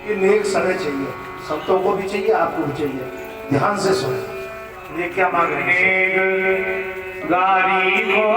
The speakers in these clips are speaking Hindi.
ये नेक समय चाहिए, संतों को भी चाहिए, आपको भी चाहिए। ध्यान से सुने, ये क्या मांग रहे हैं? गाड़ी को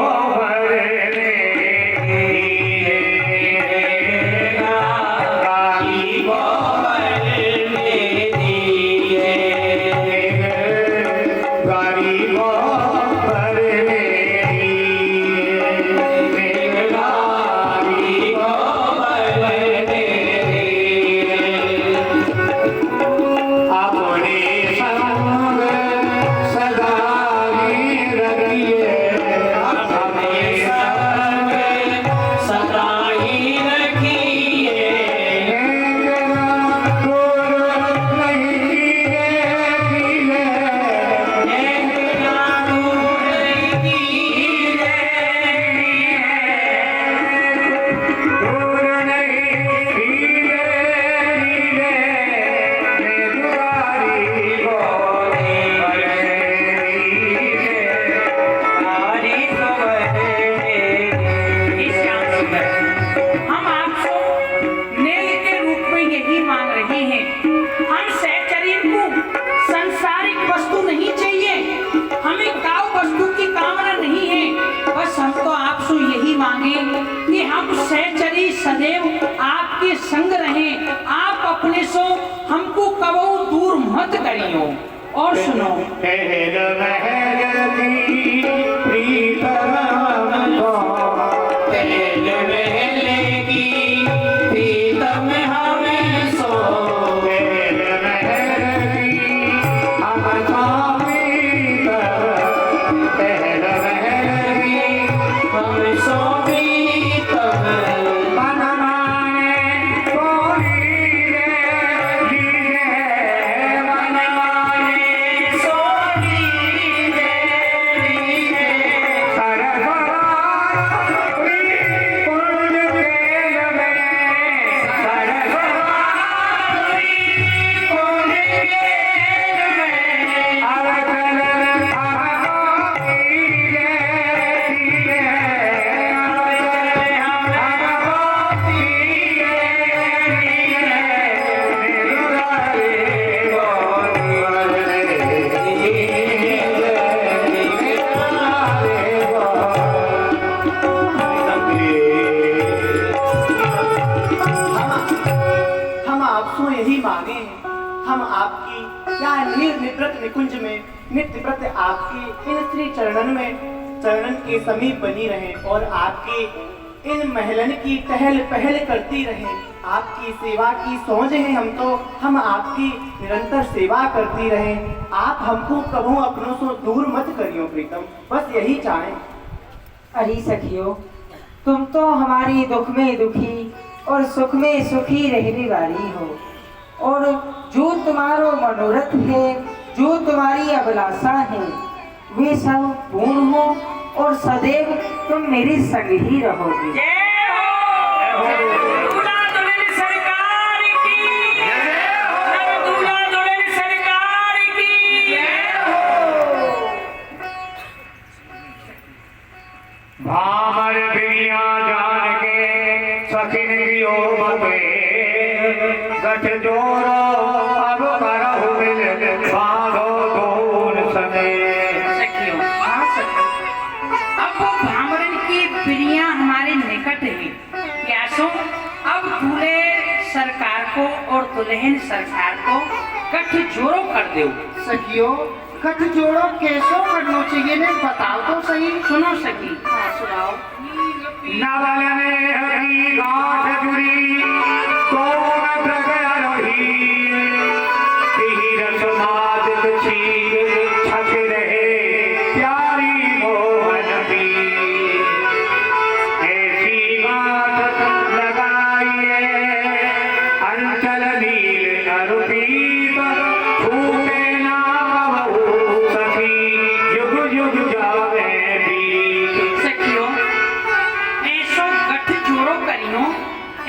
सदैव आपके संग रहें, आप अपने सो हमको कबहू दूर मत करियो। और सुनो, हम आपकी यहाँ निवृत्त निकुंज में नित्य प्रति आपके इन श्री चरणन के समीप बनी रहे और आपके इन महलन की टहल पहल करती रहे। आपकी सेवा की सोच है हम आपकी निरंतर सेवा करती रहे। आप हमको कभू अपनों से दूर मत करियो प्रीतम, बस यही चाहें। अरे सखियो, तुम तो हमारी दुख में दुखी और सुख में सुखी रहने वाली हो, और जो तुम्हारो मनोरथ है, जो तुम्हारी अभिलाषा है, वे सब पूर्ण हो और सदैव तुम मेरे संग ही रहोगे। भामर बिरिया जान के सखिन कियो बते गठ जोरो अब करहु मिल बांधो दूर समय। सखियों, अब वो भामरन की बिरिया हमारे निकट है। क्या सो अब दूल्हे सरकार को और दुल्हन सरकार को गठ जोड़ो कर दो। सखियो, गठ जोड़ो कैसो करना चाहिए ने बताओ तो सही। सुनो सखी। हाँ, सुनाओ। नवल ने हरी गांठ जुड़ी कौन प्रगया रही तीर समादित चीर छक रहे प्यारी मोहन भी। ऐसी गांठ लगाइए अंचल नील अरुपीत छूटे ना बहू सखी युग युग जावे भी। सखियों, ऐसो गठ जोड़ो करियो,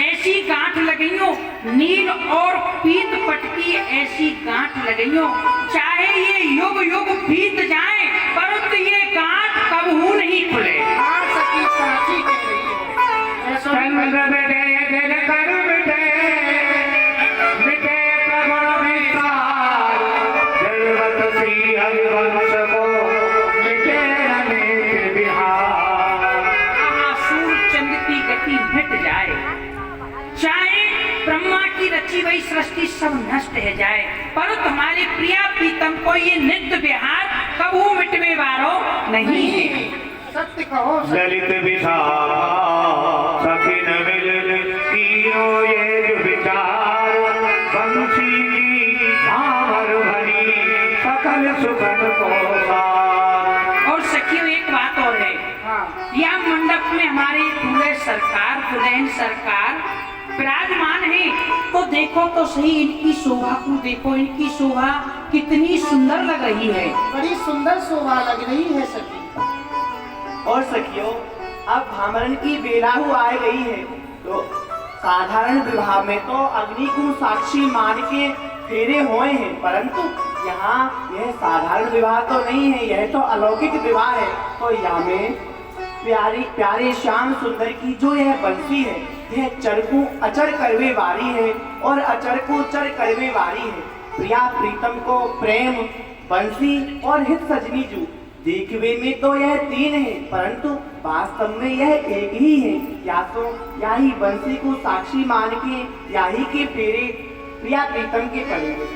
ऐसी गांठ लगइयो, नील और पीत पटकी ऐसी गांठ लगइयो, चाहे ये युग युग बीत जाए परंतु ये गांठ कबहू नहीं खुले। हाँ सखी, साची कह रही हो। ऐसो चंद्र बेटे दिल कर बेटे ब्रह्मा की रची हुई सृष्टि सब नष्ट है जाए, पर तुम्हारे प्रिया प्रीतम को ये नित्य विहार कबू मिटवे वारो नहीं है। सत्य कहो ललित विचार सखी न मिल तीनों ये जो विचार बंसी की भावर भरी सकल सुखन को सार। और सखियों एक बात और है, यह मंडप में हमारे दूल्हे सरकार दुल्हन सरकार विराजमान है, तो देखो तो सही इनकी शोभा को देखो, इनकी शोभा कितनी सुंदर लग रही है। बड़ी सुंदर शोभा लग रही है सखी। और सखियों अब भामरण की बेलाहू आ गई है, तो साधारण विवाह में तो अग्नि को साक्षी मान के फेरे हुए हैं, परंतु यहाँ यह साधारण विवाह तो नहीं है, यह तो अलौकिक विवाह है। तो यहाँ में प्यारी प्यारे श्याम सुंदर की जो यह बंसी है, यह चर को अचर करवे वाली है और अचर को चर करवे वाली है। प्रिया प्रीतम को प्रेम बंसी और हित सजनी जू देखवे में तो यह तीन है, परंतु वास्तव में यह एक ही है। या तो यही बंसी को साक्षी मान के यही के फेरे प्रिया प्रीतम के पड़ेंगे।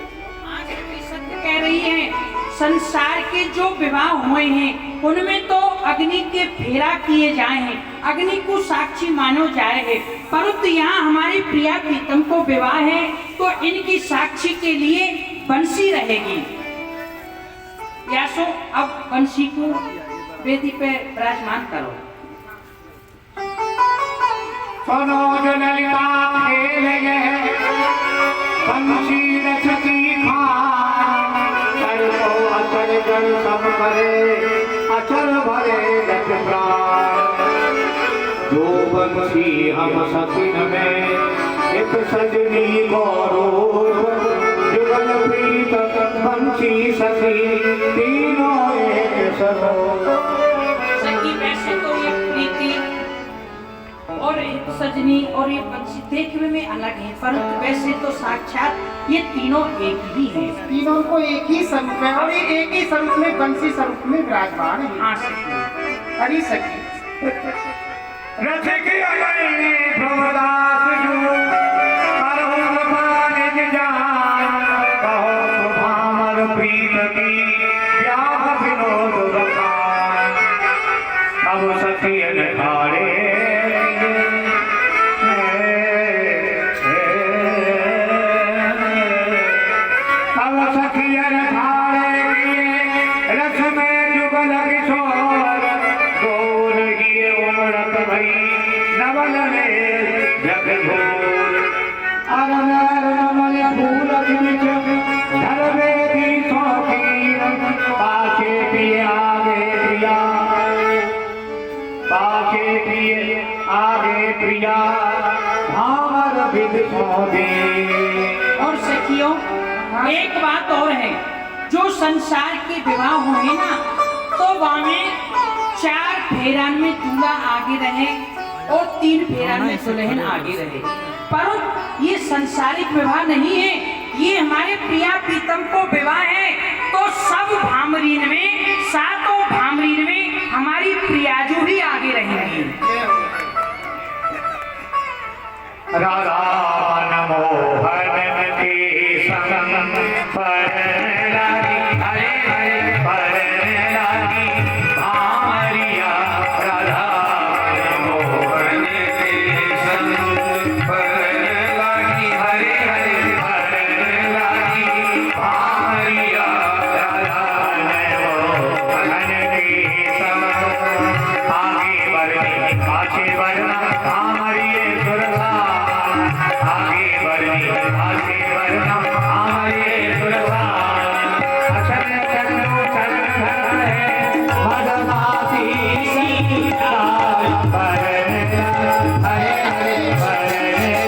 आज भी सत्य कह रही है, संसार के जो विवाह हुए हैं उनमें तो अग्नि के फेरा किए जाए हैं, अग्नि को साक्षी मानो जाए है, परंतु यहाँ हमारी प्रिया प्रीतम को विवाह है तो इनकी साक्षी के लिए बंसी रहेगी। यासो अब बंसी को वेदी पे विराजमान करो। सुनो जो ललिता खेल गए बंसी रचती खान, कर को अचल जल सब करे अचल भरे रच प्राण। जो बंसी हम सखिन में एक सजनी गौरव, जुगल प्रीत बंसी सखी तीनों एक सरो। सखी वैसे तो ये प्रीति और एक सजनी और ये बंसी देखने में अलग है, परंतु वैसे तो साक्षात ये तीनों एक ही हैं। तीनों को एक ही स्वरूप है और ये एक ही स्वरूप में बंसी स्वरूप में विराजमान है। हाँ सखी। हरी सखी रथ की अलैनी भवदास जो करहुँ पानिज जान, कहो सुभामर प्रीत की ब्याह विनोद बखान। तब सखियन ठाड़े तब सखियन ठाड़े रस में जुगल किशोर, गोल गिरे उमड़त भई नवल ने जग घोर। अरनर नमल फूल खिंच धरवे की शौकीन, पाछे पिए आगे प्रिया पाछे पिए आगे प्रिया भावर विद सौदे। और सखियों एक बात और है, जो संसार के विवाह हुए ना तो वहाँ में 4 फेरान में दूल्हा आगे रहे और 3 फेरान में दुल्हन आगे रहे, पर ये संसारिक विवाह नहीं है, ये हमारे प्रिया प्रीतम को विवाह है। तो सब भामरीन में, सातों भामरीन में हमारी प्रियाजू ही आगे रहेंगी। राधा मनमोहन के संग पर लागी, हरे हरे पर लागी भामरिया। राधा मनमोहन के संग पर लागी, हरे हरे पर लागी भामरिया। राधा मनमोहन के संग आगे बढ़ी पाछे बढ़ना भामरिये सुरसा, आगे बढ़ी पाछे बढ़ना हमारे सुरसा। अचल चलो चल है मदमाती सीता, पर हरे हरे पर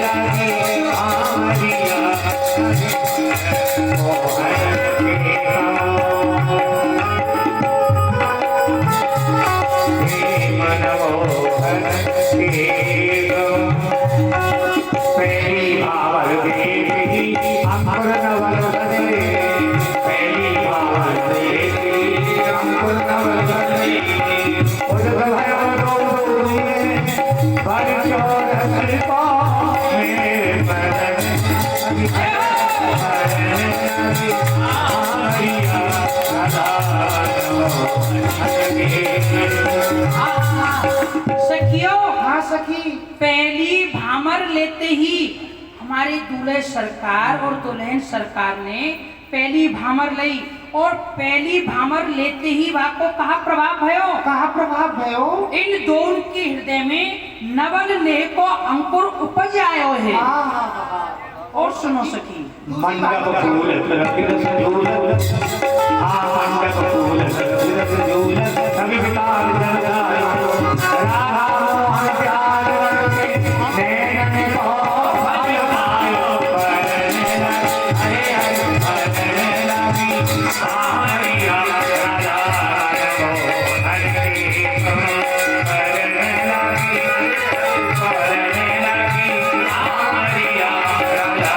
लगी आमरिया। मोहन के मनमोहन के भावर देवी हम लेते ही हमारे दूल्हे सरकार और दुल्हन सरकार ने पहली भामर ली और पहली भामर लेते ही वहां को कहा प्रभाव भयो, कहा प्रभाव भयो। इन दोनों के हृदय में नवल ने को अंकुर उपज आयो है। और सुनो सखी, मंडप फूल रस झूल, मंडप फूल रस झूल, सभी विकार जल जायो, राधा मोहन प्यार के नैन को भज पायो, हरे हरे भजन लगी हरिया राधा को हरे भजन लगी हरिया राधा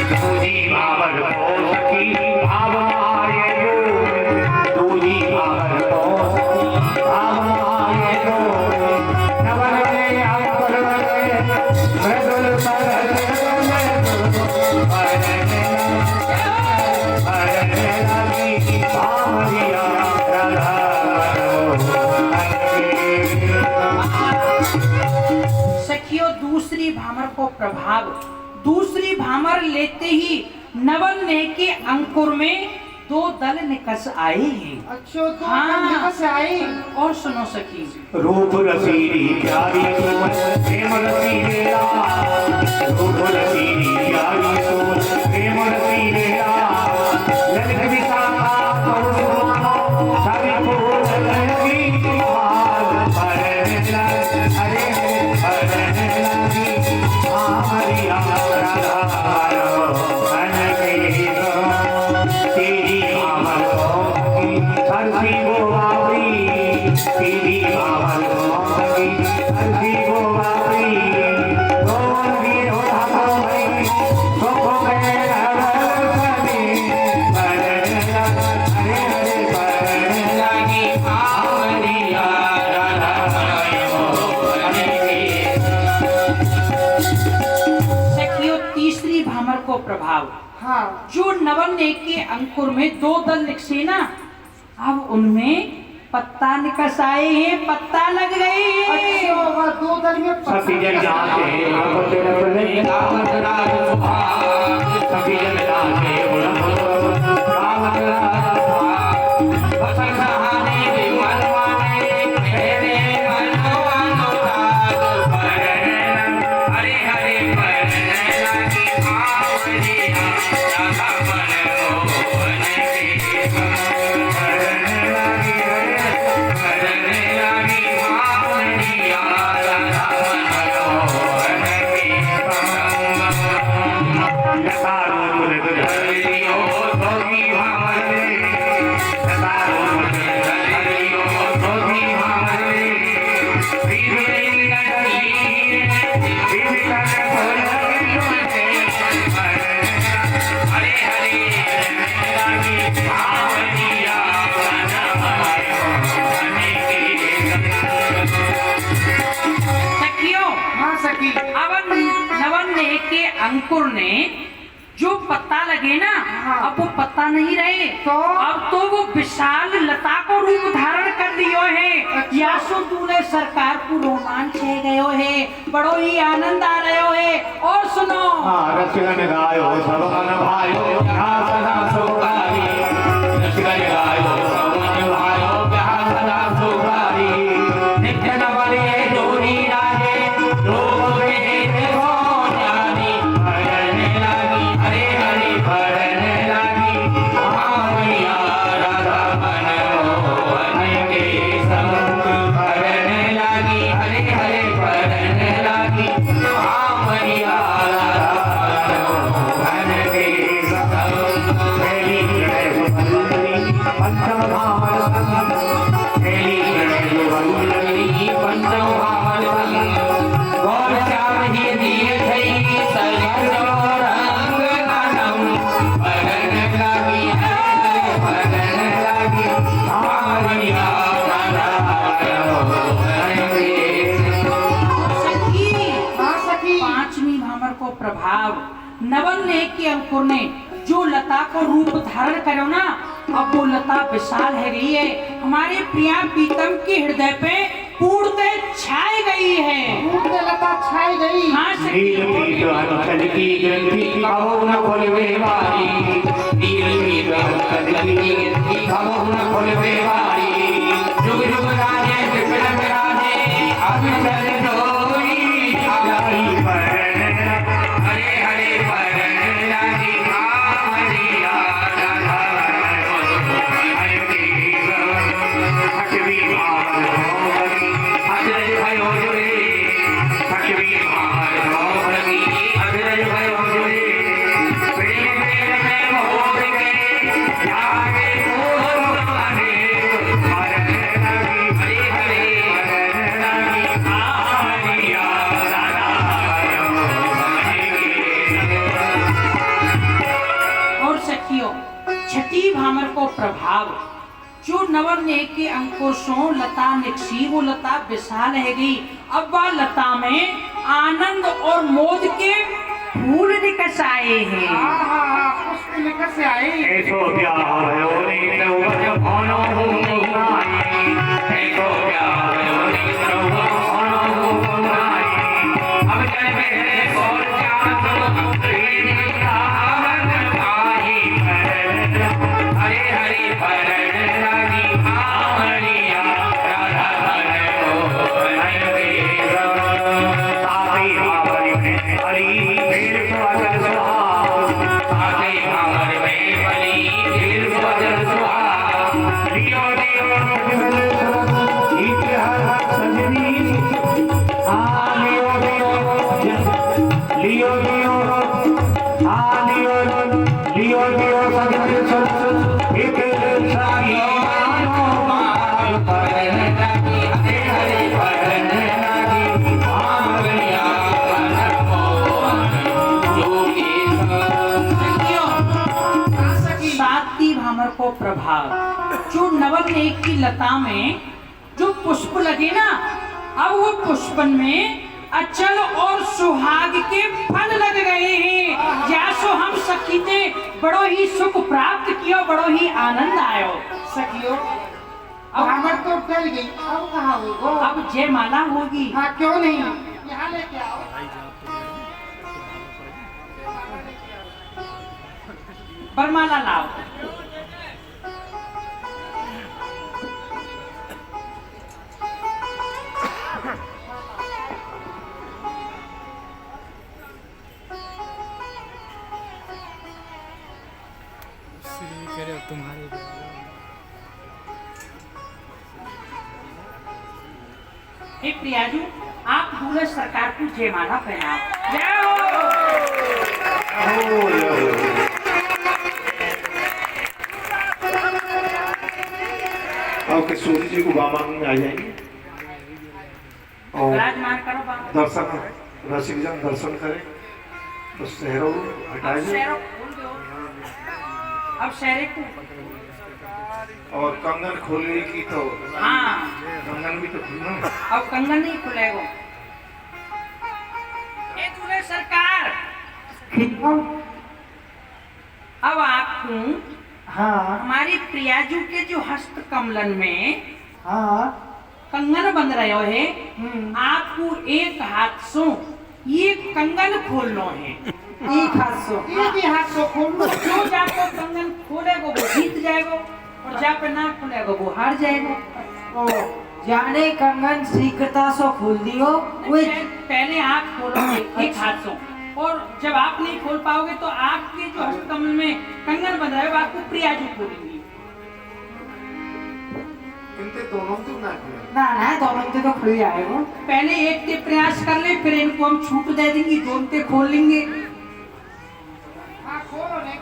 दूजी भावर को सखी भाव मारे गो, दूजी भावर को सखी भाव मारे गो, नवन ने अंकुर मृदुल पर लगी भावरिया राधा सखियों दूसरी भामर को प्रभाव, दूसरी भामर लेते ही नवल ने के अंकुर में दो दल निकस आए हैं। अच्छो तो हाँ। से आई। और सुनो सखी, रूप रसीली प्यारी सोन प्रेम रसीलेला, रूप रसीली प्यारी सोन प्रेम रसीलेला, ललित विशाखा करुणानो सभी फूल लगी हाल भरन हरे भरन लगी हरिया राधा मन के तेरी भावल को सरसी गोवावरी, तेरी भावल को सरसी गोवावरी, दोन वीर हो धाता भई सोखो में हरल सने, भरन हरे हरे भरन लगी हरिया राधा सखियों तीसरी भामर को प्रभाव, हाँ। जो नवल ने के अंकुर में दो दल निकसे ना, अब उनमें पत्ता निकस आए हैं, पत्ता लग गए हैं। अच्छो वह दो दल में सभी जन जाते उड़पते रखले रावत राज सुभाग, सभी जन जाते उड़पते रावत राज सुभाग, बसन सहाने विमल माने मेरे मनोवानो राग भरन हरे हरे भरन लगी आवरिया राधा मन मोहन के भरन लगी भरन लगी आवरिया राधा मन मोहन के लतारो दुर्गरियो भोगी भावरे, लतारो दुर्गरियो भोगी भावरे, विभिन्न हरे हरे लगी भावरिया सखियों, हाँ सखी। अब नवल ने के अंकुर ने जो पत्ता लगे ना, अब वो पत्ता नहीं रहे, तो अब तो वो विशाल लता को रूप धारण कर दियो है। या सो दूल्हे सरकार को रोमांच है गयो है, बड़ो ही आनंद आ रहो है। और सुनो, रसगन गायो सब मन भायो यहाँ सदा सुखारी, रसगन गायो सब मन भायो यहाँ सदा सुखारी, नित्य नवले डोरी राजे लोग में देखो ज्ञानी, भरन लगी हरे हरे भरन लगी हरिया राधा मन मोहन के संग, भरन लगी हरे हरे भरन लगी हरिया राधा मन के संग, मेरी पंचम भावल संग, मेरी पंचम भावल संग, गौर श्याम ही दिए थई सरस रंग ननम, भरन लगी भरन लगी हरिया राधा मन के सखी हाँ सखी। पांचवी भामर को प्रभाव, नवल ने के अंकुर ने जो लता को रूप धारण करो ना, अब वो लता विशाल है गई है। हमारे प्रिया प्रीतम के हृदय पे पूर्णतः छाई गई है। लता छाई गई। हाँ नील सखियों, की अंचल की ग्रंथि कहो न खोलवे वारी, नील की अंचल की ग्रंथि कहो न खोलवे वारी, जुग जुग राजे विपिन विराजे अभिचल डोरी आई परण, हरे हरे परण लागी कामरिया राधा हरे देव हटवी मार होरी, अजय भयो जोरे हटवी मार होरी, अजय भयो जोरे प्रेम में मोर के जागे मोर माने हरे हरे हरे हरे कामरिया राधा और सखियों, छठी भामर को प्रभाव जो नवरने के अंकुशों लता निकसी, वो लता विशाल है गई। अब वह लता में आनंद और मोद के फूल निकस आए हैं। पुष्प निकल से आए। ऐसो प्यार ओरे नवज भानो नाई, ऐसो प्यार ओरे नवज भानो नाई, अब चल मेरे और चाँद प्रेम आवन पाही परण, हरे हरे परण लागी कामरिया राधा हरे हरे देव, तापी भावरी में हरि भेर स्वागत सुहाग, तापी भावर में बली भेर स्वागत सुहाग, लियो लियो इतिहास सजनी, हाँ लियो लियो लियो लियो लियो लियो सजनी सब एक सारी मानो मार परण लागी, हरे हरे परण लागी कामरिया सातवीं भामर को प्रभाव जो नवरनेक की लता में जो पुष्प लगे ना, अब वो पुष्पन में अचल और सुहाग के फल लग गए हैं। जैसो हम सखी ने बड़ो ही सुख प्राप्त किया, बड़ो ही आनंद आयो। सखियों, अब हमर तो टल गई। अब कहाँ होगो? अब जयमाला होगी। हाँ क्यों नहीं, यहाँ लेके आओ। बरमाला लाओ। तुम्हारे हे प्रियाजू, आप दूल्हे सरकार को जयमाला पहनाओ। जय हो। और किशोरी जी को बाबा में आ जाएंगे और विराजमान करो बाबा। दर्शन रसिक जन दर्शन करें तो शहरों हटा अब दे शहरों खोल दो। अब शहरे को और कंगन खोलने की तो हाँ, कंगन भी तो खुलना। अब कंगन नहीं खुलेगा। ये दूल्हे सरकार, अब आपको हाँ हमारी प्रियाजू के जो हस्त कमलन में हाँ कंगन बंध रहे हो, आपको एक हाथ से ये कंगन खोलना है। एक हाथ से एक ही हाथ से खोल लो। जो जाको कंगन खोलेगा वो जीत जाएगा, और जा पे ना खुलेगा वो हार जाएगा। ओ जाने कंगन शीघ्रता से खोल दियो वे पहले आप खोलोगे एक हाथ से, और जब आप नहीं खोल पाओगे तो आपके जो हस्तकमल में कंगन बंधा है वो आपको प्रियाजू खोलेंगी। इनते दोनों तो ना खुले। ना दोनों से तो खुल जाएगा। पहले एक के प्रयास कर ले, फिर इनको हम छूट दे देंगे, दोनों के खोल लेंगे। हाँ खोलो नहीं।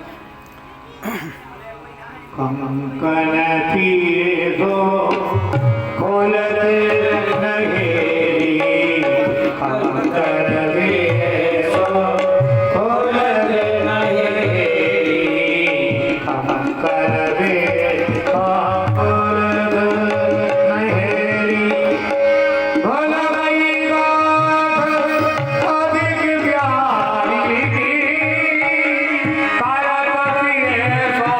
कंकन पिए दो खोल दे नगेरी, कंकन पिए दो खोल दे नगेरी, कंकन पिए दो खोल दे नगेरी, भोल गई बात अधिक प्यारी की, काया पिए सो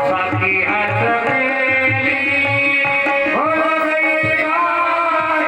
सखी हंस बेली, भोल गई बात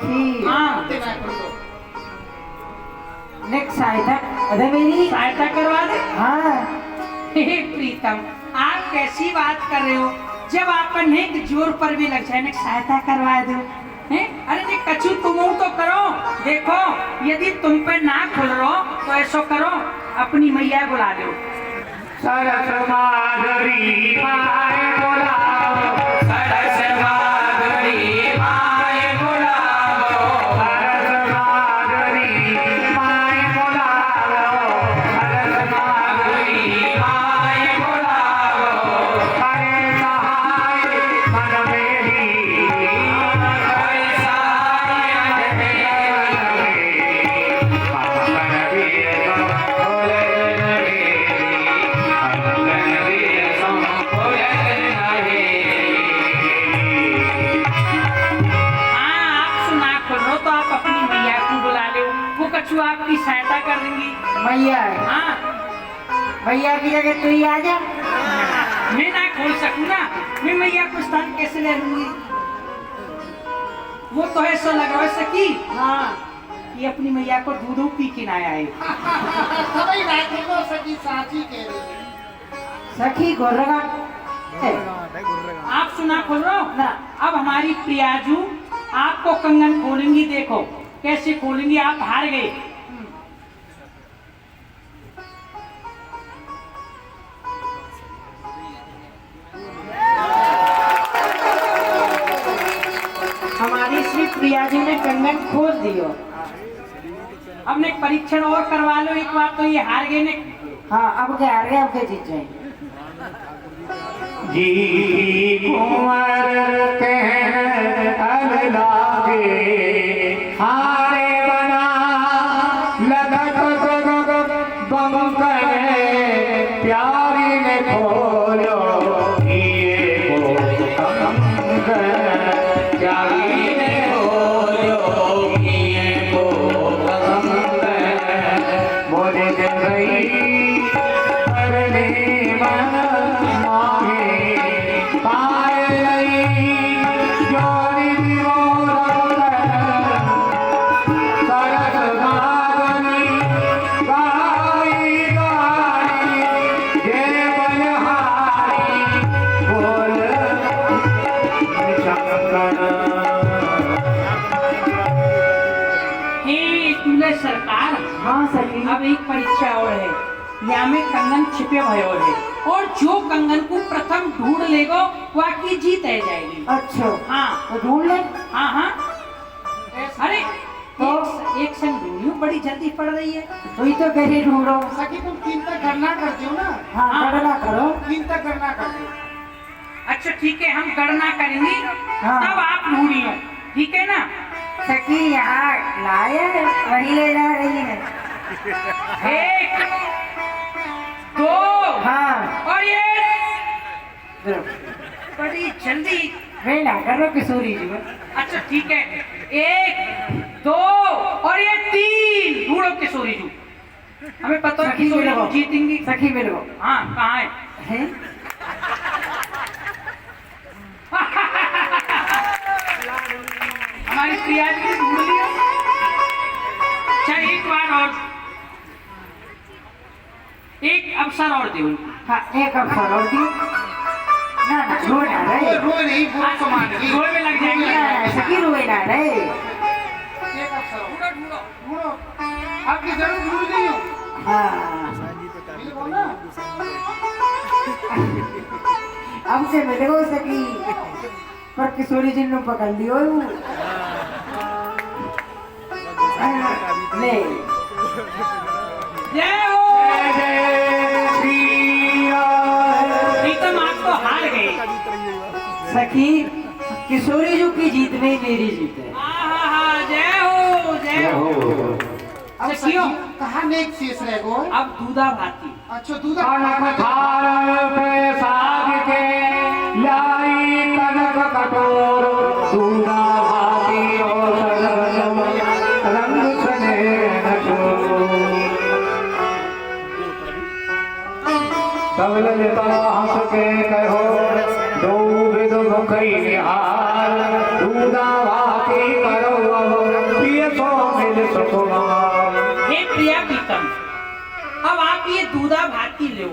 सखी हाँ नेक सहायता अरे मेरी सहायता करवा दे। हाँ हे प्रीतम, आप कैसी बात कर रहे हो? जब आप नेक जोर पर भी लग जाए, सहायता करवा दो हैं? अरे ने कछु तुम तो करो। देखो, यदि तुम पे ना खुल रहो तो ऐसा करो, अपनी मैया बुला दो। सरस माधुरी माए बुलाओ, सरस माधुरी माए बुलाओ, सरस माधुरी माए बुलाओ, सरस माधुरी माए बुलाओ, करे सहाय मन मेरी, करे सहाय मन मेरी, पावन वीर बोले कछु आपकी सहायता कर देंगी। मैया हाँ, मैया की जगह तू ही आ जा। मैं ना खोल सकूँ ना, मैं मैया को स्थान कैसे ले लूंगी? वो तो ऐसा लग रहा है सखी, हाँ, ये अपनी मैया को दूध पी के ना आए। सभी बातें को सखी साची कह रही है। सखी गोरगा आप सुना खोल रहे हो ना। अब हमारी प्रियाजू आपको कंगन खोलेंगी। देखो कैसे खोलेंगी, आप हार गए। हमारी श्री प्रिया जी ने कंगन खोल दियो। अब ने परीक्षण और करवा लो एक बार, तो ये हार गए ने। हाँ अब क्या हार गए, अब क्या जीत जाएंगे। जी कुंवर कहने अल लागे, हारे बना लगत बंकर, प्यारी ने खोलो ये को कंकर, प्यारी ने खोलो ये को कंकर, बोले गई परने मन सरकार। हाँ सखी। अब एक परीक्षा और है, यहाँ में कंगन छिपे भयो है, और जो कंगन को प्रथम ढूंढ लेगो वह की जीत है जाएगी। अच्छा हाँ तो ढूंढ ले। हाँ हाँ। अरे तो एक संग ढूंढियो, बड़ी जल्दी पड़ रही है। तो ही तो कह रही ढूंढो। सखी तुम चिंता करना करते हो ना। हाँ गणना करो। चिंता करना करते हो। अच्छा ठीक है, हम गणना करेंगे, हाँ। तब आप ढूंढियो, ठीक है ना? सखी यहाँ लाया है, वही ले जा रही है। 1 2 हाँ और ये बड़ी जल्दी। वे ना करो किशोरी जी। अच्छा ठीक है, 1 2 और ये 3। ढूंढो किशोरी जी, हमें पता है सखी किशोरी मेरे को। जी जीतेंगी। सखी मेरे को। हाँ कहाँ है? हैं? हमारी प्रिया जी ने ढूंढ लिया। चल एक बार और, एक अवसर और दे उनको। हाँ एक अवसर और दियो। ना ना रोए ना रे। रोए नहीं, बोल तो मान ली। गोल में लग जाएंगे। ना, सखी रोए ना रे। एक अवसर ढूंढो ढूंढो। ढूंढो, आपकी जरूर ढूंढ गई हो। हाँ मिलो ना। अब से मिले हो सकी, पर किशोरी जी ने पकड़ लियो। ले जय हो। प्रीतम आप तो हार गए। सखी किशोरी जी की जीत नहीं, मेरी जीत है। आहा, जय हो जय हो। अब सखियों, सखी कहाँ नेक शेष रह गो? अब दूधा भाती। अच्छा दूधा कनक थाल पे साज के लाई कनक कटोर, दूधा भाती और रंग सने तब ललिता हंस के कहो दो विद मुखई निहार दूधा भाती करो पिए सो मिल सुकुमार। हे प्रिया प्रीतम, अब आप ये दूधा भाती लो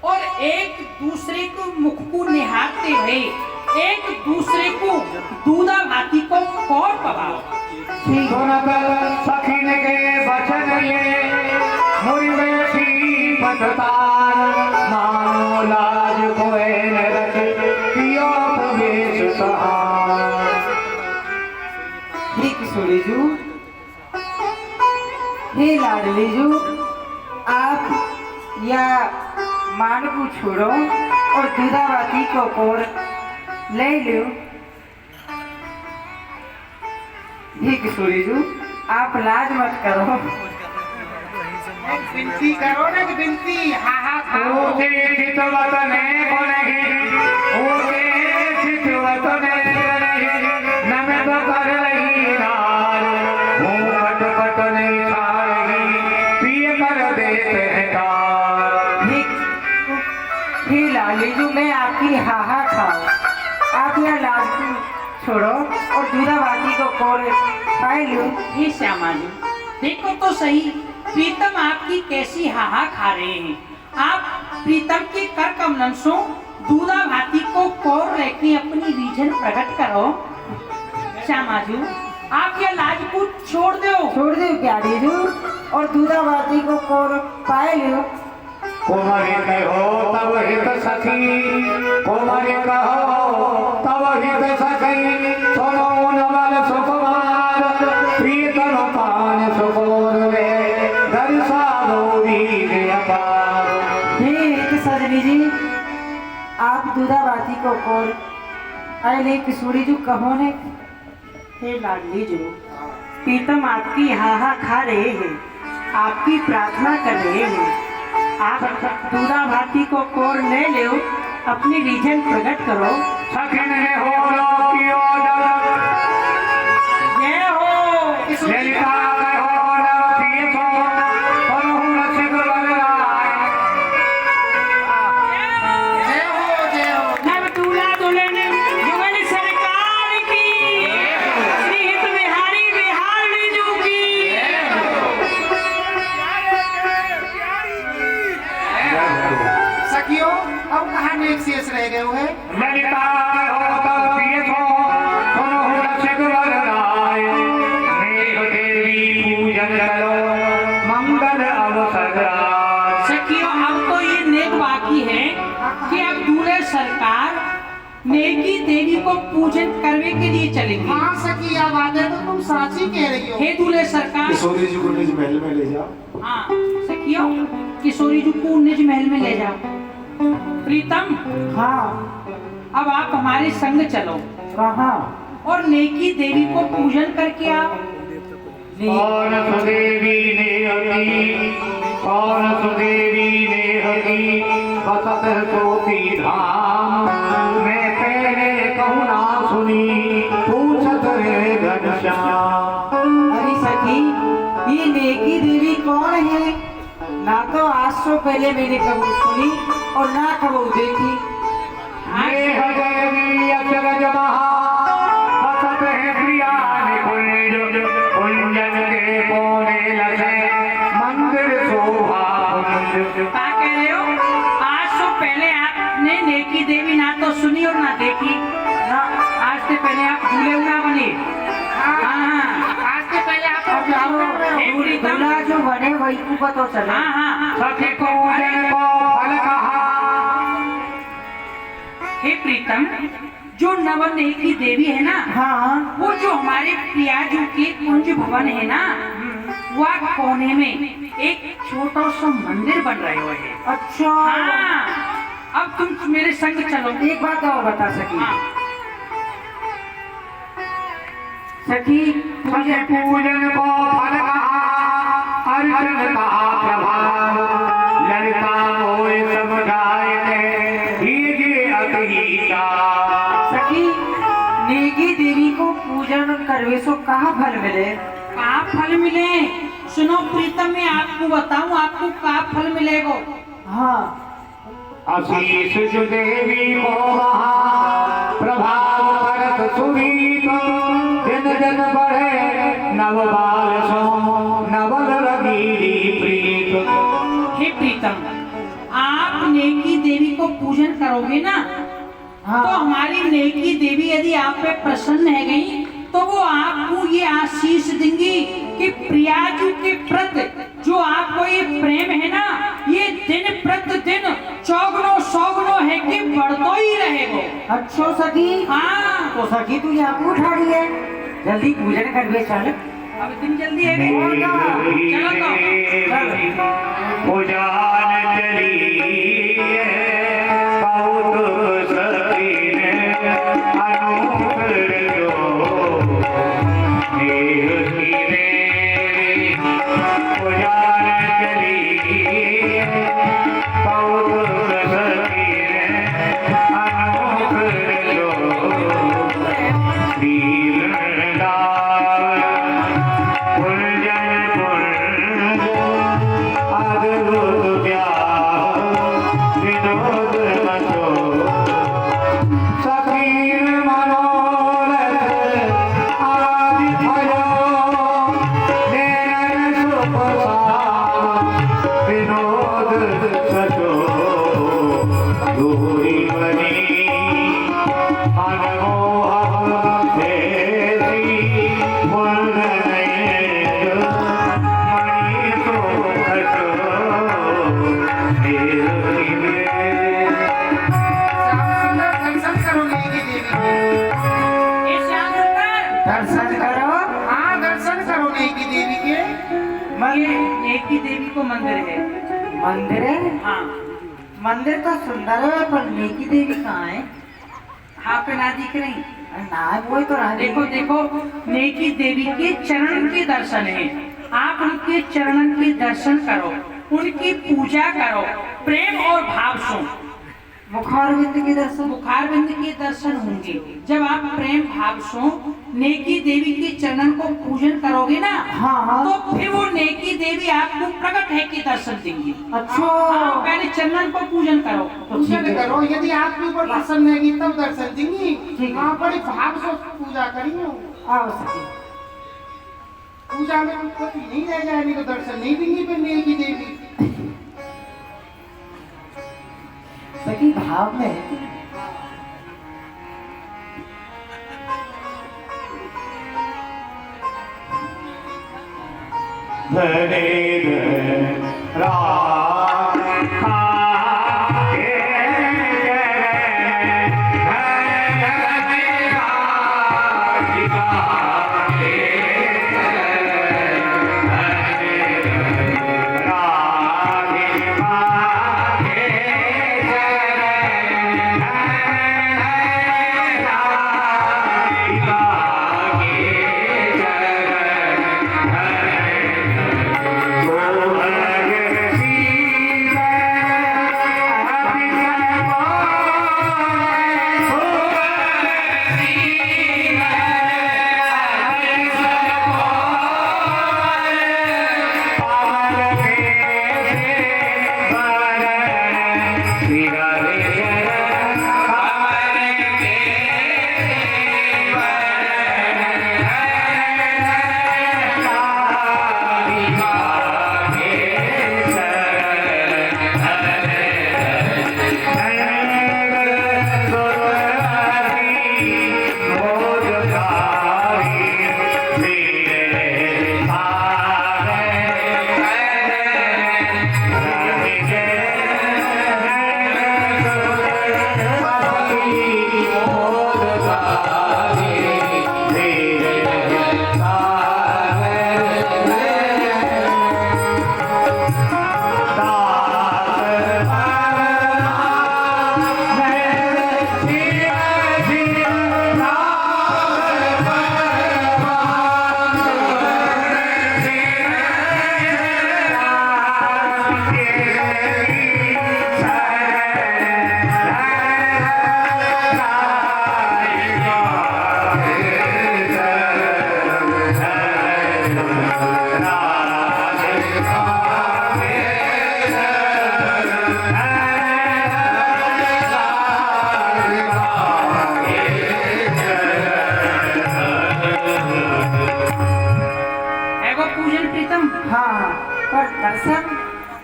और एक दूसरे को मुख को निहारते हुए एक दूसरे को दूधा भाती को कौर पवाओ। सुनत सखिन के वचन ये मुरि बैठी पततार मानो लाज कोय न रखे पियो प्रवेश सहार। हे किशोरी जू, हे लाडली जू, आप या मान को छोड़ो और दूधावती को कोर ले लो। हे किशोरी जू, आप लाज मत करो। विनती करो ना कि विनती हा हा खाओ। ऊँचे चितवत ने को नहीं, ऊँचे चितवत ने नहीं, नमे तो कर रही नार, घूमट पट नहीं खा रही, पिए कर देते हैं तार। हे लालीजू, मैं आपकी हाहा खाओ, आप यह लाज को छोड़ो और दूधावती को कोर पाए लो। हे श्यामा जी, देखो तो सही प्रीतम आपकी कैसी हाहा खा रहे हैं। आप प्रीतम के कर कमलन सो दूधा भाती को कौर लेके अपनी रीझन प्रकट करो। श्यामा जी, आप यह लाज को छोड़ दो। छोड़ दो प्यारी जू और दूधावती को कोर पाए लो। कुमारी कहो तब हित सखी, कुमारी कहो तब हित सखी, सुनो नवल सुकुमार, प्रीतम पान सुकोर वे दर्शा दोरी अपार। हे सजनी जी, आप दूधावती को कोर अरे किशोरी जू कहो ने। हे लाडली जू, प्रीतम आपकी हाहा खा रहे हैं, आपकी प्रार्थना कर रहे हैं। आप दूधावती को कोर ले लो, अपनी रीजन प्रकट करो। सखिन हो कियो जग, जय हो ललिता हो न पिए सो, कनहु रसिक बलराय। नव दूल्हा दुल्हन युगल सरकार की, श्री हित बिहारी बिहार रिजू की। सखियों, अब कहानी एक शेष रह गए हुए। ललिता हो तब पिए सो, कनहु रसिक बलराय। मेघ देवी पूजन करो, मंगल अवसर राय। सखियों, अब तो ये नेक बाकी है कि अब दूल्हे सरकार नेकी देवी को पूजन करने के लिए चलेंगे। हाँ सखी, यह बातें तो तुम साची कह रही हो। हे दूल्हे सरकार, किशोरी जी को निज महल में ले जाओ। हाँ सखियों, किशोरी जी को निज महल में ले जाओ। प्रीतम, हाँ, अब आप हमारे संग चलो कहाँ? और नेकी देवी को पूजन करके आओ। कौन सुदेवी ने हकी, कौन सुदेवी ने हकी, बसत सोती धाम। मैं पहले कहूँ ना सुनी, पूछत रे घनश्याम। अरे सखी, ये नेकी देवी कौन है? ना तो आज से पहले मैंने कबू सुनी और ना कबू देखी। ये हजेरी अचरज महा, बसत है प्रिया निकुंज, कुंजन के कोने लगे, मंदिर शोभा कुंज। क्या कह रहे हो? आज से पहले आपने नेकी देवी ना तो सुनी और ना देखी। ना, आज से पहले आप दूल्हे ना बने। हाँ, आज के पहले आप अब जाओ, दूल्हा जो बने वही को पता चला। हाँ। सखी पूजन को फल कहा। हे प्रीतम, जो नवनेकी देवी है ना, हाँ, वो जो हमारे प्रियाजू के कुंज भवन है ना, वह कोने में एक छोटा सा मंदिर बन रहे हुए है। अच्छा। हाँ, अब तुम मेरे संग चलो। एक बात और बता सकी। हाँ। सखी सखी पूजन को फल कहा, अर्चन कहा प्रभाव। ललिता मोय समझाए थे, हीजे अतहीता। सखी, नेकी देवी को पूजन करवे सो कहाँ फल मिले? क्या फल मिले? सुनो प्रीतम, मैं आपको बताऊं आपको क्या फल मिलेगा। हाँ, आशीष जो देवी को वहाँ प्रभाव करत सुरीत दिन दिन बढ़े नव बाल सो नवल लगी प्रीत। हे प्रीतम, आप नेकी देवी को पूजन करोगे ना, हाँ। तो हमारी नेकी देवी यदि आप पे प्रसन्न है गई तो वो आपको ये आशीष देंगी कि प्रियाजू के प्रति जो आपको ये प्रेम है ना, ये दिन प्रतिदिन चौगुनो सौगुनो है कि बढ़तो ही रहेगा। अच्छो सखी, हाँ, तो सखी तू यहाँ क्यों ठाड़ी है? जल्दी पूजन कर बे चल। अब दिन जल्दी है गई। चलो तो चल। पुजान चली बहुत सतीन अनुग्र जो देव की रे। पुजान चली बहुत सतीन अनुग्र जो ये श्याम सुंदर, दर्शन करो। हाँ, दर्शन करो नेकी देवी के। ये मंदिर नेकी देवी को मंदिर है। मंदिर है? हाँ, मंदिर तो सुंदर है पर नेकी देवी कहाँ है? आप पे ना दिख रही। ना वही तो रानी देखो देखो, नेकी देवी के चरण के दर्शन है। आप उनके चरणन के दर्शन करो, उनकी पूजा करो, प्रेम और भाव से मुखार बिंद के दर्शन। बुखार बिंद के दर्शन होंगे। जब आप प्रेम भाव से नेकी देवी के चरणन को पूजन करोगे ना, हाँ, हाँ। तो फिर वो नेकी देवी आपको प्रकट है कि दर्शन देंगी। अच्छा। हाँ, पहले चरणन को पूजन करो। पूजन करो, यदि आपके ऊपर प्रसन्न रहेगी तब दर्शन देंगी। ठीक है। हाँ, बड़े भाव से पूजा करिए। आओ सखी। पूजा में उत्पत्ति नहीं रह जाएगी तो दर्शन नहीं देंगी फिर नेकी देवी। सखी भाव में धरे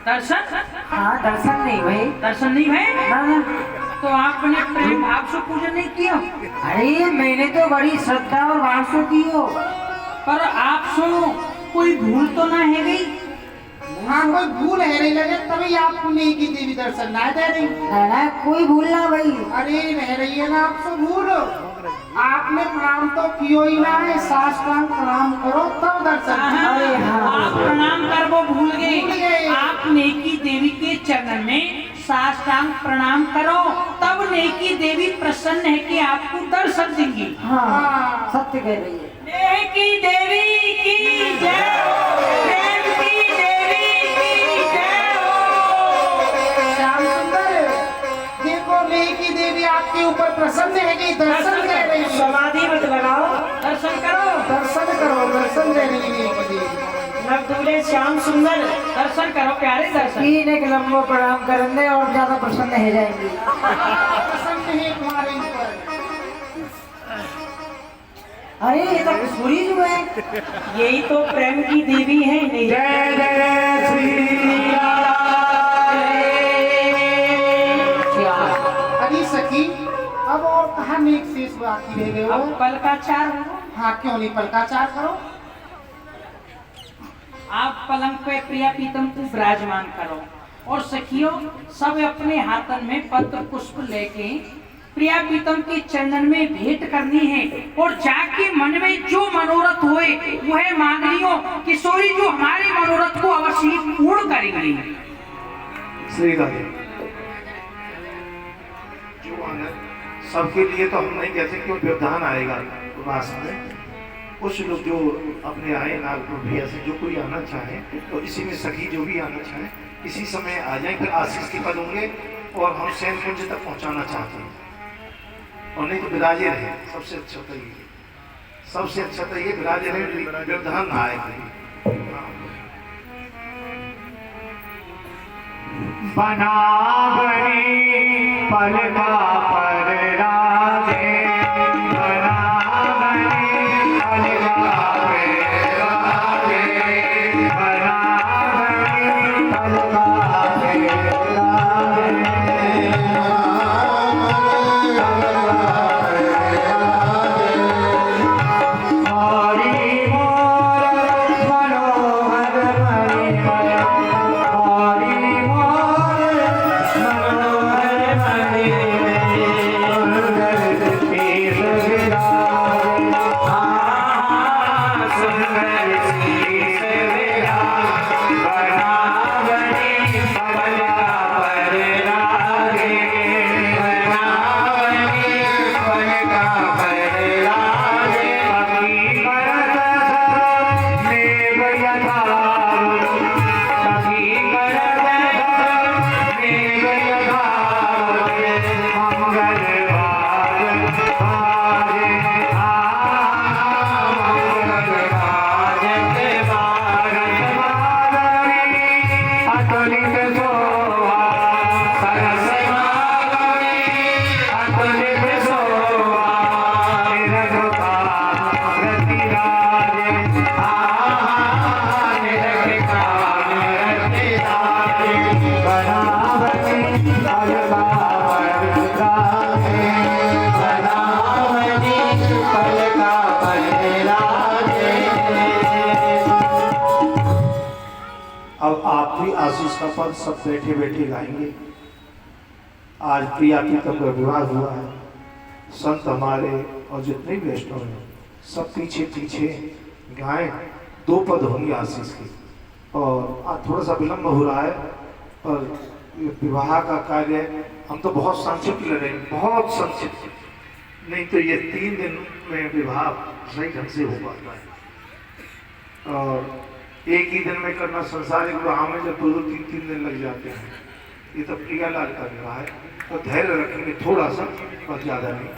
दर्शन? हाँ दर्शन नहीं भाई। दर्शन नहीं भय? ना ना। तो आपने प्रेम भाव से पूजन नहीं किया? अरे मैंने तो बड़ी श्रद्धा और भाव से की हो। पर आप सुनो, कोई भूल तो ना है गई? हाँ कोई भूल है नहीं लगे तभी आपको नहीं की देवी दर्शन ना दे रही। ना ना कोई भूल ना भाई। अरे रह रही है ना आपसे भूल। आपने प्रणाम तो कियो ही ना है, साष्टांग प्रणाम करो तब दर्शन। अरे हाँ। आप प्रणाम कर वो भूल भूल गए। गए। आप नेकी देवी के चरण में साष्टांग प्रणाम करो, तब नेकी देवी प्रसन्न है कि आपको दर्शन देंगी। हाँ सत्य कह रही है। नेकी देवी की जय हो, प्रेम की देवी की जय हो। श्याम सुंदर देखो नेकी देवी आपके ऊपर प्रसन्न है कि दर्शन दे रही है। समाधि मत लगाओ, दर्शन करो, दर्शन करो, दर्शन दे रही है नेकी देवी। नवदुल्हे श्याम सुंदर दर्शन करो प्यारे दर्शन। तीन एक लंबो प्रणाम करेंगे और ज्यादा प्रसन्न हो जाएंगे। प्रसन्न है तुम्हारे ऊपर। अरे ये तो सूरी जो है, यही तो प्रेम की देवी है। नहीं जय जय श्री क्या अरे सखी अब और कहाँ नेक शेष बाकी रह गए हो? अब पल का चार हो। हाँ क्यों नहीं पलकाचार करो। आप पलंग पे प्रिया पीतम को विराजमान करो और सखियों सब अपने हाथन में पत्र पुष्प लेके प्रिया पीतम के चरणन में भेंट करनी है और जाके मन में जो मनोरथ होए वह मांग लियो। किशोरी जो हमारे मनोरथ को अवश्य पूर्ण करेंगे। श्री राधे जो आनंद सबके लिए तो हम नहीं कहते क्यों व्यवधान आएगा उपास में। कुछ लोग जो अपने आए नागपुर भैया से जो कोई आना चाहे तो इसी में सखी जो भी आना चाहे इसी समय आ जाए, फिर आशीष के पद होंगे और हम सैन कुंज तक पहुंचाना चाहते हैं। और नहीं तो विराजे रहे, सबसे अच्छा तो ये, सबसे अच्छा तो ये विराजे रहे, व्यवधान ना आए कहीं। बना बनी पलका पर राधे, बना बनी पलका पर राधे, बना बनी पलका पर हरि मोर मनोहर मणिमय, हरि मोर मनोहर मणिमय, सुंदर शीश विराज, सुंदर शीश विराज, बना बनी पलका पर राधे, बना बनी पलका पर राधे, सखी करत देव यथावत, सखी करत देव यथावत, मंगल बाज बाजे, मंगल बाजत भारत माधवी, अतुलित शोभा सरस माधवी, अतुलित शोभा निरखता रतिराजे, निरखता रतिराजे, बना बनी पलका पर राधे, बना बनी पलका पर राधे। अब आप भी आशीष का पद सब बैठे बैठे गाएंगे। आज प्रिया पीतम का विवाह हुआ है। संत हमारे और जितने भी वैष्णव हैं सब पीछे पीछे गाएं। दो पद होंगे आशीष के और आज थोड़ा सा विलम्ब हो रहा है पर ये विवाह का कार्य हम तो बहुत संक्षिप्त ले रहे हैं, बहुत संक्षिप्त, नहीं तो ये 3 दिन में विवाह सही ढंग से हो पाता है। और एक ही दिन में करना संसारिक विवाह में जब 2-3 दिन लग जाते हैं। ये तो प्रियालाल का विवाह है तो धैर्य रखेंगे थोड़ा सा, पर ज़्यादा नहीं।